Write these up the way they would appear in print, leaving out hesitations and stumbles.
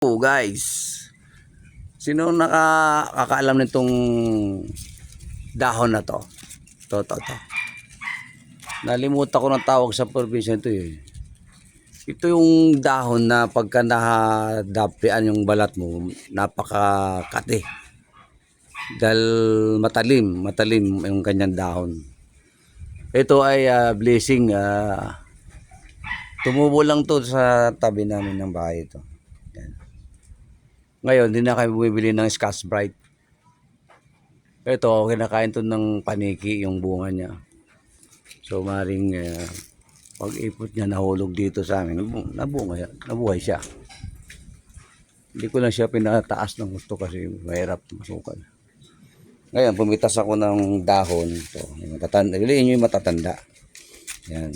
Oh guys, sino nakakaalam nitong dahon na to? To. Nalimutan ko ng tawag sa probinsya ito eh. Ito yung dahon na pagka nahadapian yung balat mo, napakakati. Dahil matalim yung kanyang dahon. Ito ay blessing. Tumubo lang to sa tabi namin ng bahay ito. Ngayon, hindi na kayo bumibili ng Scotch Brite. Ito, kinakain to ng paniki, yung bunga niya. So, maring pag-ipot niya, nahulog dito sa amin. Nabuhay siya. Hindi ko lang siya pinataas ng gusto kasi mahirap masukan. Ngayon, pumitas ako ng dahon. So, iliin yung matatanda. Yan.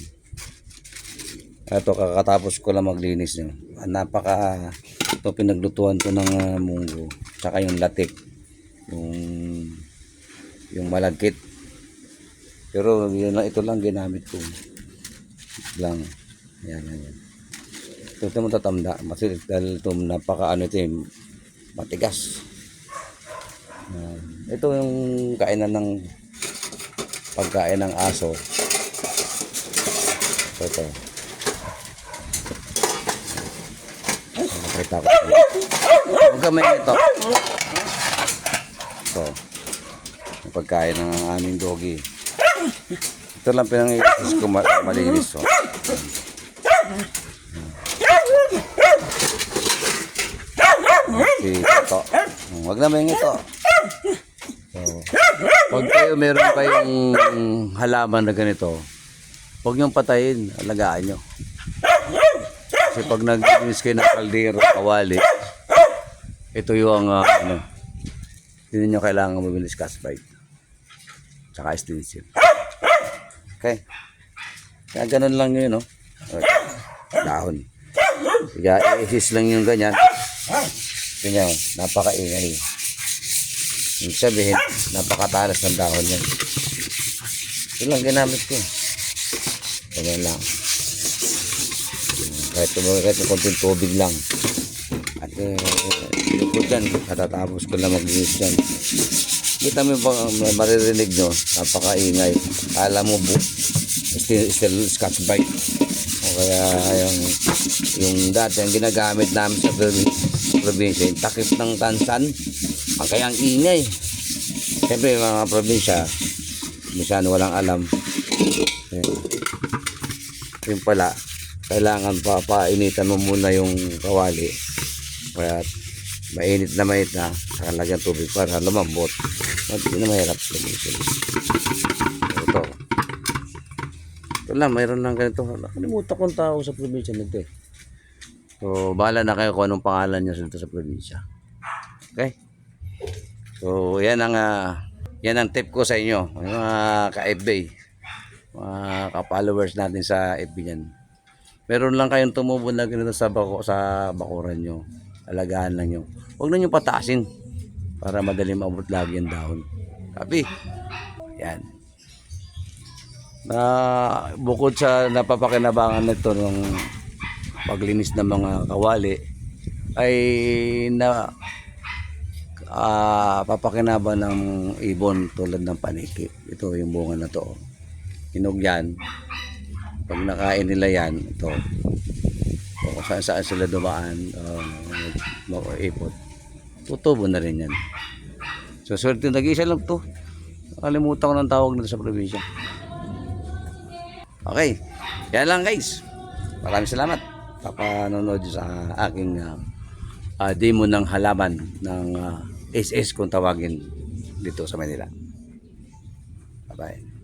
Ito, kakatapos ko lang maglinis niya. Ito pinaglutuan ko ng munggo, tsaka yung latik, yung malagkit. Pero ito lang ginamit ko lang. Yan. Ito matatanda dahil ito matigas. Ito yung kainan ng pagkain ng aso. Ito. Nakita ko. Huwag kamay ito. Ito. Yung pagkain ng aming doggy. Ito lang pinang-isis ko malinis. So. Ito. Huwag naman ito. So, pag meron kayong halaman na ganito, huwag niyong patayin. Alagaan nyo. Kasi pag nag-inis kayo ng kaldero, kawali, ito yung hindi nyo kailangan mabili Scotch Brite. Tsaka stencil. Okay. Kaya ganun lang yun, no? Dahon. Kaya i-isis lang yung ganyan. Ganyan, napakaingay. Yung sabihin, napakatalas ng dahon yan. Ito lang ginamit ko. Ganyan lang. Kahit konting tubig lang. At likod yan, katatapos ko na maglinis yan. Kita mo yung maririnig nyo, napakaingay. Alam mo, still Scotch Brite. O kaya yung dati, ang ginagamit namin sa probinsya, yung takip ng tansan, ang kayang ingay. Siyempre, mga probinsya, minsan walang alam. Yung pala, kailangan painitan mo muna yung kawali. Kaya mainit na saka lagyan tubig para lumambot. Hindi na mahirap. Ito lang, mayroon lang ganito. Nakalimutan kong tao sa probinsya nito eh. So, bahala na kayo kung anong pangalan niya dito sa probinsya. Okay? So, yan ang tip ko sa inyo. Mga ka-FB, mga ka-followers natin sa FB niyan. Meron lang kayong tumubo na ganito sa bakuran nyo. Alagaan lang nyo. Huwag na nyo pataasin para madali maabot lagi yung dahon. Copy. Yan. Bukod sa napapakinabangan nito ng paglinis ng mga kawali, ay papakinabang ng ibon tulad ng paniki. Ito yung bunga na to. Hinog yan. Pag nakain nila yan, ito, kung saan sila dumaan, ipot, tutubo na rin yan. So, swerte, nag-isa lang to. Nakalimutan ko ng tawag nito sa probinsya. Okay, yan lang guys. Maraming salamat. Papanonood sa aking demo ng halaman ng SS kung tawagin dito sa Manila. Bye-bye.